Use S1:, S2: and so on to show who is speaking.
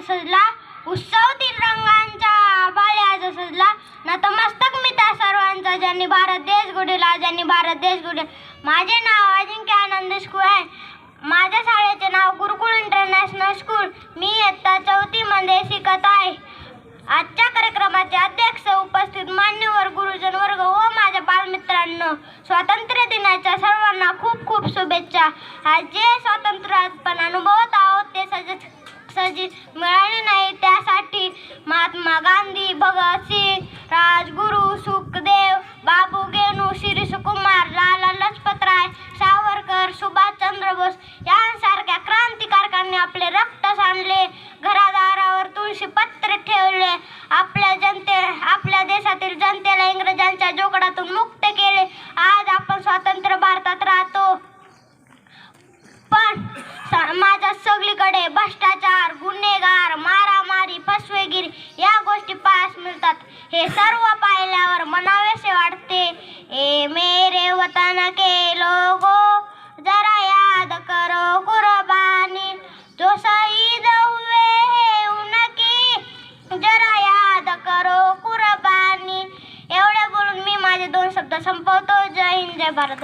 S1: सजला, उत्सव तीन रंगांचा बाळ्याचा सजला. नतमस्तक मी त्या सर्वांचा ज्यांनी भारत देश घडविला, ज्यांनी भारत देश घडविला. माझे नाव अजिंक्य आनंद स्कूल आहे. माझ्या शाळेचे नाव गुरुकुल इंटरनॅशनल स्कूल. मी इयत्ता 4थी मध्ये शिकत आहे. आजच्या कार्यक्रमाचे अध्यक्ष, उपस्थित मान्यवर, गुरुजन वर्ग व माझ्या बालमित्रांनो, स्वातंत्र्य दिनाच्या सर्वांना खूप खूप शुभेच्छा. आज जे स्वातंत्र्य आपण अनुभवत आहोत ते सहजी मिळाले नाही. त्यासाठी महात्मा गांधी, भगतसिंग, राजगुरू, सुखदेव, बाबू गेनू, शिरीषकुमार, लाला लजपतराय, सावरकर, सुभाषचंद्र बोस यांसारख्या क्रांतिकारकांनी आपले रक्त सांडले, घरादारावर तुळशी पत्र ठेवले, आपल्या देशातील जनतेला इंग्रजांच्या जोखडातून मुक्त केले. आज आपण स्वतंत्र भारतात राहतो. पण समाजात सगळीकडे भ्रष्टाचार, गुन्हेगार, मारामारी, फसवेगिरी या गोष्टी पाहायला मिळतात. हे सर्व पाहिल्यावर म्हणावेसे वाटते, ए मेरे वतन के लोगो, जरा याद करो कुर्बानी, जो शहीद हुए हैं उनकी, जरा याद करो कुर्बानी. एवढे बोलून मी माझे 2 शब्द संपवतो. जय हिंद, जय भारत.